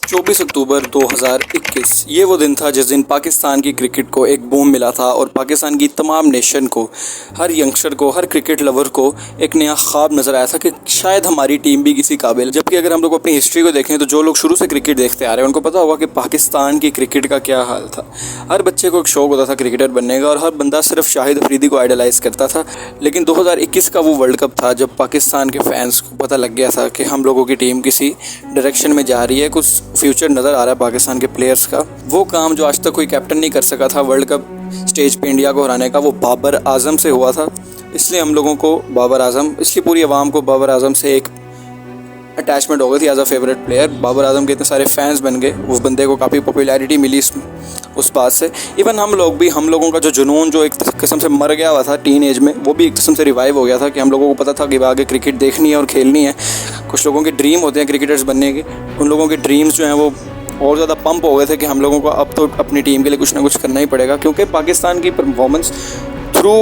24 अक्टूबर 2021 ये वो दिन था जिस दिन पाकिस्तान की क्रिकेट को एक बूम मिला था और पाकिस्तान की तमाम नेशन को, हर यंगस्टर को, हर क्रिकेट लवर को एक नया ख्वाब नज़र आया था कि शायद हमारी टीम भी किसी काबिल। जबकि अगर हम लोग अपनी हिस्ट्री को देखें तो जो लोग शुरू से क्रिकेट देखते आ रहे हैं उनको पता होगा कि पाकिस्तान की क्रिकेट का क्या हाल था। हर बच्चे को एक शौक़ होता था क्रिकेटर बनने का और हर बंदा सिर्फ शाहिद अफरीदी को आइडलाइज़ करता था। लेकिन 2021 का वो वर्ल्ड कप था जब पाकिस्तान के फैंस को पता लग गया था कि हम लोगों की टीम किसी डायरेक्शन में जा रही है, कुछ फ्यूचर नज़र आ रहा है पाकिस्तान के प्लेयर्स का। वो काम जो आज तक कोई कैप्टन नहीं कर सका था वर्ल्ड कप स्टेज पे इंडिया को हराने का, वो बाबर आजम से हुआ था। इसलिए हम लोगों को बाबर आजम, इसलिए पूरी आवाम को बाबर आजम से एक अटैचमेंट हो गई थी as a favourite player. Babar Azam के इतने सारे फैंस बन गए, उस बंदे को काफ़ी पॉपुलैरिटी मिली उस बात से। इवन हम लोगों का जो जुनून जो एक किस्म से मर गया हुआ था टीन एज में, वो भी एक किस्म से रिवाइव हो गया था कि हम लोगों को पता था कि आगे क्रिकेट देखनी है और खेलनी है। कुछ लोगों के ड्रीम होते हैं क्रिकेटर्स बनने के, उन लोगों के ड्रीम्स जो हैं वो और ज़्यादा पंप हो गए थे कि हम लोगों को अब तो अपनी टीम के लिए कुछ ना कुछ करना ही पड़ेगा, क्योंकि पाकिस्तान की performance through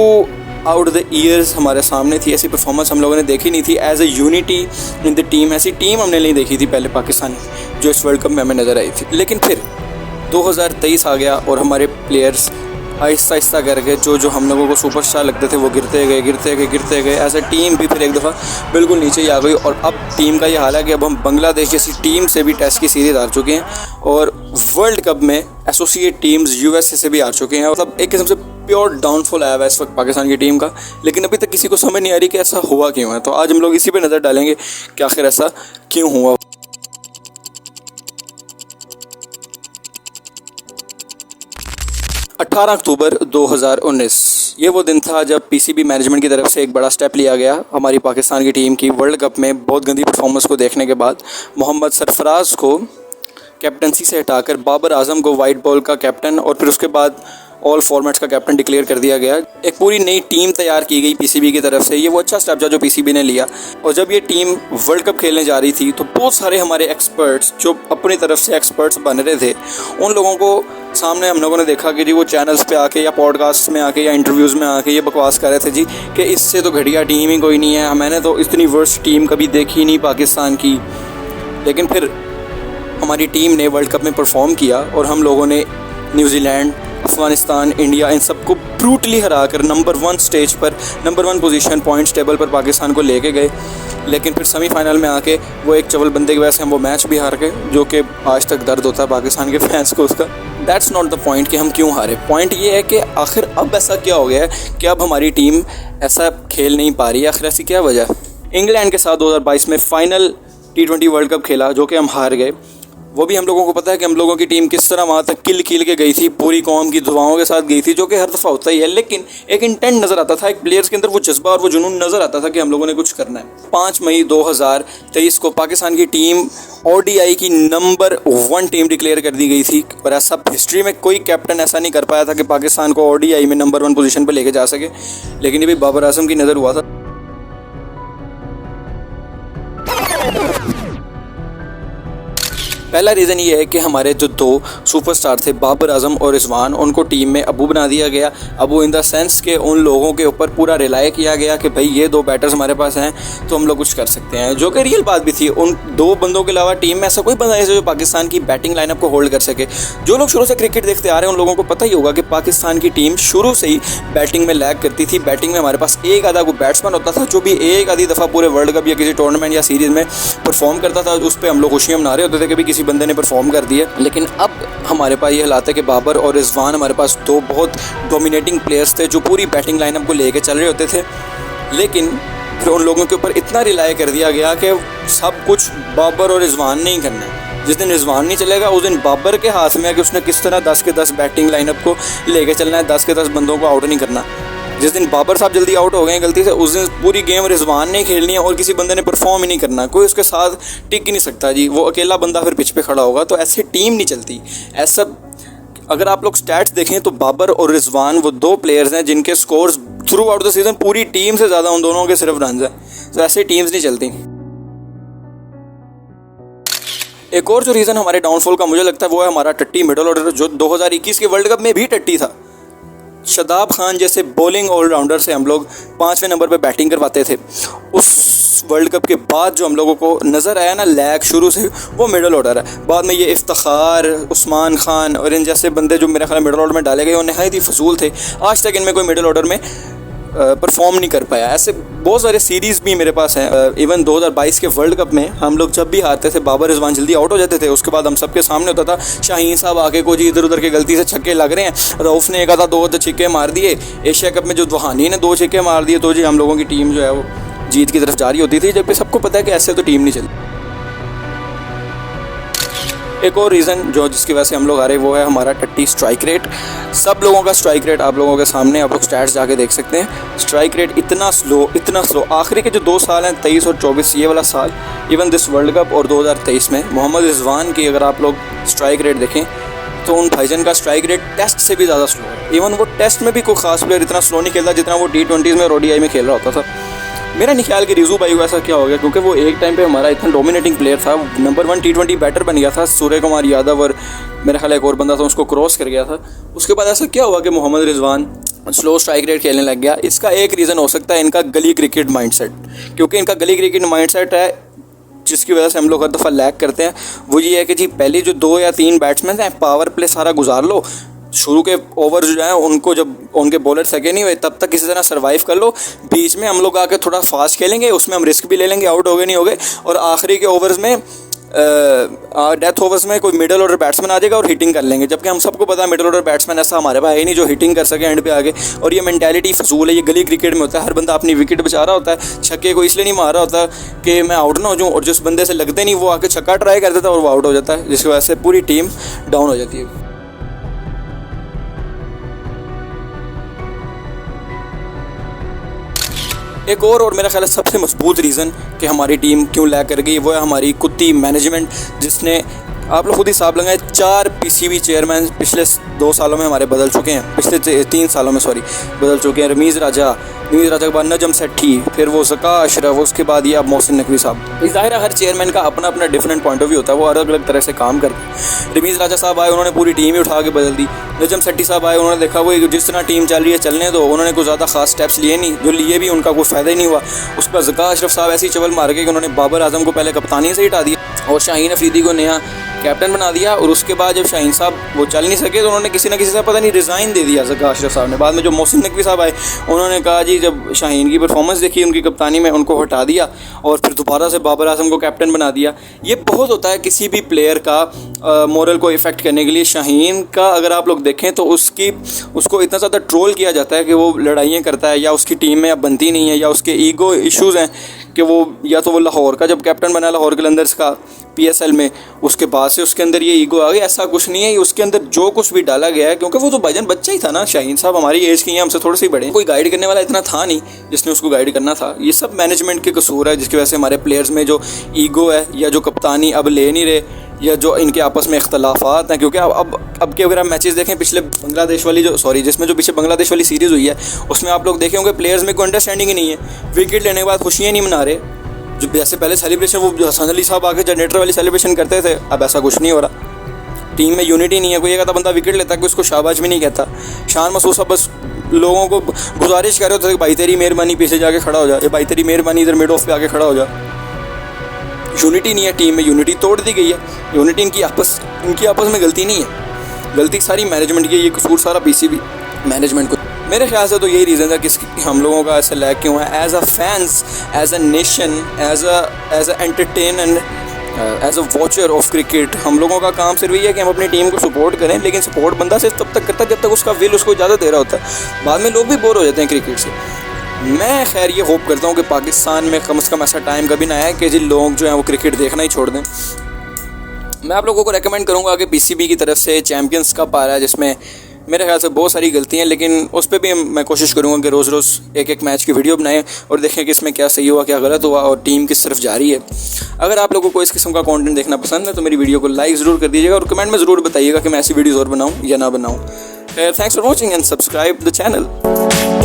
out the years हमारे सामने थी। ऐसी परफॉर्मेंस हम लोगों ने देखी नहीं थी as a unity in the team. ऐसी टीम हमने नहीं देखी थी पहले पाकिस्तान जो इस वर्ल्ड कप में हमें नज़र आई थी। लेकिन फिर 2023 आ गया और हमारे प्लेयर्स आहिस्ता आहिस्ता करके जो हम लोगों को सुपरस्टार लगते थे वो गिरते गए। एज ए टीम भी फिर एक दफ़ा बिल्कुल नीचे ही आ गई और अब टीम का ये हाल है कि अब हम बांग्लादेश जैसी टीम से भी टेस्ट की सीरीज़ हार चुके हैं और वर्ल्ड कप में एसोसिएट टीम्स यूएसए से भी हार चुके हैं। मतलब एक किस्म से प्योर डाउनफॉल आया हुआ है इस वक्त पाकिस्तान की टीम का। लेकिन अभी तक किसी को समझ नहीं आ रही कि ऐसा हुआ क्यों है। तो आज हम लोग इसी पर नज़र डालेंगे कि आखिर ऐसा क्यों हुआ। 18 अक्टूबर 2019 ये वो दिन था जब पीसीबी मैनेजमेंट की तरफ से एक बड़ा स्टेप लिया गया हमारी पाकिस्तान की टीम की वर्ल्ड कप में बहुत गंदी परफॉर्मेंस को देखने के बाद मोहम्मद सरफराज को कैप्टनसी से हटाकर बाबर आजम को वाइट बॉल का कैप्टन और फिर उसके बाद ऑल फॉर्मेट्स का कैप्टन डिक्लेयर कर दिया गया। एक पूरी नई टीम तैयार की गई पीसीबी की तरफ से। ये वो अच्छा स्टेप था जो पीसीबी ने लिया। और जब ये टीम वर्ल्ड कप खेलने जा रही थी तो बहुत सारे हमारे एक्सपर्ट्स जो अपनी तरफ से एक्सपर्ट्स बन रहे थे, उन लोगों को सामने हम लोगों ने देखा कि जी वो चैनल्स पे आके या पॉडकास्ट में आके या इंटरव्यूज़ में आके ये बकवास कर रहे थे जी कि इससे तो घटिया टीम ही कोई नहीं है, मैंने तो इतनी वर्स्ट टीम कभी देखी नहीं पाकिस्तान की। लेकिन फिर हमारी टीम ने वर्ल्ड कप में परफॉर्म किया और हम लोगों ने न्यूजीलैंड, अफ़गानिस्तान, इंडिया इन सबको ब्रूटली हरा कर नंबर 1 स्टेज पर, नंबर 1 पोजीशन पॉइंट्स टेबल पर पाकिस्तान को लेके गए। लेकिन फिर सेमीफाइनल में आके वो एक चवल बंदे की वजह से हम वो मैच भी हार गए, जो कि आज तक दर्द होता है पाकिस्तान के फैंस को उसका। दैट्स नॉट द पॉइंट कि हम क्यों हारे। पॉइंट ये है कि आखिर अब ऐसा क्या हो गया है कि अब हमारी टीम ऐसा खेल नहीं पा रही है। आखिर ऐसी क्या वजह। इंग्लैंड के साथ 2022 में फ़ाइनल T20 वर्ल्ड कप खेला जो कि हम हार गए। वो भी हम लोगों को पता है कि हम लोगों की टीम किस तरह वहाँ तक किल के गई थी, पूरी कौम की दुआओं के साथ गई थी, जो कि हर दफ़ा होता ही है। लेकिन एक इंटेंट नज़र आता था, एक प्लेयर्स के अंदर वो जज्बा और वो जुनून नज़र आता था कि हम लोगों ने कुछ करना है। 5 मई 2023 को पाकिस्तान की टीम ODI की नंबर 1 टीम डिक्लेयर कर दी गई थी और ऐसा हिस्ट्री में कोई कैप्टन ऐसा नहीं कर पाया था कि पाकिस्तान को ODI में नंबर 1 पोजीशन पर लेके जा सके। लेकिन ये भी बाबर आजम की नज़र हुआ था। पहला रीज़न ये है कि हमारे जो 2 सुपरस्टार थे बाबर आजम और रिजवान, उनको टीम में अबू बना दिया गया। अबू इन द सेंस के उन लोगों के ऊपर पूरा रिलाय किया गया कि भाई ये 2 बैटर्स हमारे पास हैं तो हम लोग कुछ कर सकते हैं, जो कि रियल बात भी थी। उन 2 बंदों के अलावा टीम में ऐसा कोई बंदा नहीं था जो पाकिस्तान की बैटिंग लाइनअप को होल्ड कर सके। जो लोग शुरू से क्रिकेट देखते आ रहे हैं उन लोगों को पता ही होगा कि पाकिस्तान की टीम शुरू से ही बैटिंग में लैग करती थी। बैटिंग में हमारे पास एक आधा कोई बैट्समैन होता था जो भी एक आधी दफ़ा पूरे वर्ल्ड कप या किसी टूर्नामेंट या सीरीज़ में परफॉर्म करता था। उस पर हम लोग खुशियाँ मना रहे होते थे कि किसी बंदे ने परफॉर्म कर दिए। लेकिन अब हमारे पास ये हालात है कि बाबर और रिजवान हमारे पास 2 बहुत डोमिनेटिंग प्लेयर्स थे जो पूरी बैटिंग लाइनअप को लेके चल रहे होते थे। लेकिन फिर उन लोगों के ऊपर इतना रिलाय कर दिया गया कि सब कुछ बाबर और रिजवान ने ही करना है। जिस दिन रिजवान नहीं चलेगा उस दिन बाबर के हाथ में है कि उसने किस तरह 10 के 10 बैटिंग लाइनअप को लेके चलना है, 10 के 10 बंदों को आउट नहीं करना। जिस दिन बाबर साहब जल्दी आउट हो गए गलती से, उस दिन पूरी गेम रिजवान ने खेलनी है और किसी बंदे ने परफॉर्म ही नहीं करना। कोई उसके साथ टिक ही नहीं सकता जी, वो अकेला बंदा फिर पिच पे खड़ा होगा। तो ऐसे टीम नहीं चलती। ऐसा अगर आप लोग स्टैट्स देखें तो बाबर और रिजवान वो 2 प्लेयर्स हैं जिनके scores through out the season पूरी टीम से ज़्यादा उन दोनों के सिर्फ रन हैं। तो ऐसे टीम्स नहीं चलती। एक और जो रीज़न हमारे डाउनफॉल का मुझे लगता है वो है हमारा टट्टी मिडल ऑर्डर, जो 2021 के वर्ल्ड कप में भी टट्टी था। शादाब खान जैसे बॉलिंग ऑलराउंडर से हम लोग 5वें नंबर पे बैटिंग करवाते थे। उस वर्ल्ड कप के बाद जो हम लोगों को नज़र आया ना लैग शुरू से, वो मिडल ऑर्डर है। बाद में ये इफ्तिखार, उस्मान खान और इन जैसे बंदे जो मेरे ख्याल मिडल ऑर्डर में डाले गए वो नहायत ही फजूल थे। आज तक इनमें कोई मिडल ऑर्डर में परफॉर्म नहीं कर पाया। ऐसे बहुत सारे सीरीज़ भी मेरे पास हैं। इवन 2022 के वर्ल्ड कप में हम लोग जब भी हारते थे, बाबर रिजवान जल्दी आउट हो जाते थे, उसके बाद हम सबके सामने होता था शाहीन साहब आके को जी इधर उधर के गलती से छक्के लग रहे हैं, रऊफ़ ने एक आधा 2 छक्के मार दिए। एशिया कप में जो वहानी ने 2 छक्के मार दिए, तो जी हम लोगों की टीम जो है वो जीत की तरफ जारी होती थी, जबकि सबको पता है कि ऐसे तो टीम नहीं चलती। एक और रीज़न जो जिसकी वजह से हम लोग आ रहे वो है हमारा टट्टी स्ट्राइक रेट। सब लोगों का स्ट्राइक रेट आप लोगों के सामने, आप लोग स्टैट्स जाके देख सकते हैं। स्ट्राइक रेट इतना स्लो। आखिरी के जो 2 साल हैं 23 और 24, ये वाला साल, इवन दिस वर्ल्ड कप और 2023 में मोहम्मद रिजवान की अगर आप लोग स्ट्राइक रेट देखें तो उन भाईजान का स्ट्राइक रेट टेस्ट से भी ज़्यादा स्लो है। इवन वो टेस्ट में भी कोई ख़ास प्लेयर इतना स्लो नहीं खेलता जितना वो T20 में और ODI में खेल रहा होता था। मेरा नहीं ख्याल कि रिजू भाई को ऐसा क्या हो गया, क्योंकि वो एक टाइम पे हमारा इतना डोमिनेटिंग प्लेयर था, नंबर 1 T20 बैटर बन गया था। सूर्य कुमार यादव और मेरा ख्याल एक और बंदा था, उसको क्रॉस कर गया था। उसके बाद ऐसा क्या हुआ कि Mohammad Rizwan slow strike rate खेलने लग गया? इसका एक रीज़न हो सकता है इनका गली क्रिकेट माइंडसेट, क्योंकि इनका गली क्रिकेट माइंडसेट है जिसकी वजह से हम लोग हर दफ़ा लैग करते हैं। वो ये है कि जी पहले जो 2 या 3 बैट्समैन हैं, पावर प्ले सारा गुजार लो, शुरू के ओवर जो है उनको जब उनके बॉलर सके नहीं हुए तब तक किसी तरह सर्वाइव कर लो। बीच में हम लोग आके थोड़ा फास्ट खेलेंगे, उसमें हम रिस्क भी ले लेंगे, आउट हो गए नहीं हो गए, और आखिरी के ओवर्स में डेथ ओवर्स में कोई मिडल ऑर्डर बैट्समैन आ जाएगा और हिटिंग कर लेंगे। जबकि हम सबको पता है मिडल ऑर्डर बैट्समैन ऐसा हमारे पास है नहीं जो हिटिंग कर सके एंड पे आगे। और ये मेंटालिटी फजूल है, ये गली क्रिकेट में होता है। हर बंदा अपनी विकेट बचा रहा होता है, छक्के को इसलिए नहीं मार रहा होता कि मैं आउट ना हो जाऊँ, और जिस बंदे से लगते नहीं वो आके छक्का ट्राई कर देता है और वो आउट हो जाता है, जिसकी वजह से पूरी टीम डाउन हो जाती है। एक और मेरा ख्याल है सबसे मजबूत रीज़न कि हमारी टीम क्यों लैग कर गई, वो है हमारी कुत्ती मैनेजमेंट, जिसने आप लोग खुद ही हिसाब लगाएं 4 PCB चेयरमैन पिछले 2 सालों में हमारे बदल चुके हैं, पिछले 3 सालों में बदल चुके हैं। रमीज़ राजा के बाद नजम सेठी, फिर वो ज़का अशरफ, उसके बाद ये अब मोहसिन नकवी साहब। ज़ाहिर है हर चेयरमैन का अपना अपना डिफरेंट पॉइंट ऑफ व्यू होता है, वो अलग अलग तरह से काम करते हैं। रमीज़ राजा साहब आए, उन्होंने पूरी टीम ही उठा के बदल दी। नजम सेठी साहब आए, उन्होंने देखा वो जिस तरह टीम चल रही है चलने दो, उन्होंने कोई ज़्यादा खास स्टेप्स लिए नहीं, जो लिए भी उनका कोई फ़ायदा ही नहीं हुआ। उसके बाद ज़का अशरफ साहब ऐसी चवल मार के कि उन्होंने बाबर आजम को पहले कप्तानी से हटा दिया और शाहीन अफरीदी को नया कैप्टन बना दिया। और उसके बाद जब शाहीन साहब वो चल नहीं सके तो उन्होंने किसी ना किसी से पता नहीं रिज़ाइन दे दिया ज़का अशरफ साहब ने। बाद में जो मोहसिन नकवी साहब आए, उन्होंने कहा जी जब शाहीन की परफॉर्मेंस देखी उनकी कप्तानी में, उनको हटा दिया और फिर दोबारा से बाबर आजम को कैप्टन बना दिया। ये बहुत होता है किसी भी प्लेयर का मोरल को इफ़ेक्ट करने के लिए। शाहीन का अगर आप लोग देखें तो उसको इतना ज़्यादा ट्रोल किया जाता है कि वो लड़ाइयाँ करता है, या उसकी टीम में अब बनती नहीं है, या उसके ईगो इश्यूज़ हैं कि वो या तो वो लाहौर का जब कैप्टन बना लाहौर कलंदर्स का PSL में, उसके बाद से उसके अंदर ये ईगो आ गई। ऐसा कुछ नहीं है, उसके अंदर जो कुछ भी डाला गया है, क्योंकि वो तो भाईजान बच्चा ही था ना। शाहीन साहब हमारी एज के हैं, हमसे थोड़े से ही बड़े, कोई गाइड करने वाला इतना था नहीं जिसने उसको गाइड करना था। ये सब मैनेजमेंट के कसूर है, जिसकी वजह से हमारे प्लेयर्स में जो ईगो है या जो कप्तानी अब ले नहीं रहे, या जो इनके आपस में इख्तलाफात हैं। क्योंकि अब के अगर आप मैचेस देखें पिछले बांग्लादेश वाली जिसमें जो पीछे बांग्लादेश वाली सीरीज़ हुई है, उसमें आप लोग देखे होंगे प्लेयर्स में कोई अंडरस्टैंडिंग ही नहीं है। विकेट लेने के बाद खुशियाँ नहीं मना रहे, जो जैसे पहले सेलिब्रेशन वो हसन अली साहब आके जनरेटर वाली सेलिब्रेशन करते थे, अब ऐसा कुछ नहीं हो रहा। टीम में यूनिटी नहीं है, कोई एक आधा बंदा विकेट लेता है, कोई उसको शाबाश भी नहीं कहता। शान महसूस साहब बस लोगों को गुजारिश कर रहे होते थे कि भाई तेरी मेहरबानी पीछे जाके खड़ा हो जा, भाई तेरी मेहरबानी इधर मिड ऑफ पे आके खड़ा हो जा। यूनिटी नहीं है टीम में, यूनिटी तोड़ दी गई है। यूनिटी इनकी आपस में गलती नहीं है, गलती सारी मैनेजमेंट की है। ये कसूर सारा PCB मैनेजमेंट को, मेरे ख्याल से तो यही रीज़न है कि हम लोगों का ऐसा लैग क्यों है। As a fans, as a nation, as a entertain and as a watcher of cricket, हम लोगों का काम सिर्फ ये है कि हम अपनी टीम को सपोर्ट करें। लेकिन सपोर्ट बंदा सिर्फ तब तक करता है जब तक उसका विल उसको इजाज़त दे रहा होता है। बाद में लोग भी बोर हो जाते हैं क्रिकेट से। मैं खैर ये होप करता हूँ कि पाकिस्तान में कम से कम ऐसा टाइम कभी ना आए कि जिन लोग जो हैं वो क्रिकेट देखना ही छोड़ दें। मैं आप लोगों को रेकमेंड करूँगा कि PCB की तरफ से चैम्पियंस कप आ रहा है, जिसमें मेरे ख्याल से बहुत सारी गलतियाँ हैं, लेकिन उस पर भी मैं कोशिश करूँगा कि रोज़ रोज़ एक मैच की वीडियो बनाएं और देखें कि इसमें क्या सही हुआ, क्या गलत हुआ और टीम किस तरफ जा रही है। अगर आप लोगों को इस किस्म का कंटेंट देखना पसंद है तो मेरी वीडियो को लाइक ज़रूर कर दीजिएगा और कमेंट में ज़रूर बताइएगा कि मैं ऐसी वीडियोज़ और बनाऊँ या ना बनाऊँ। Thanks for watching and subscribe the channel.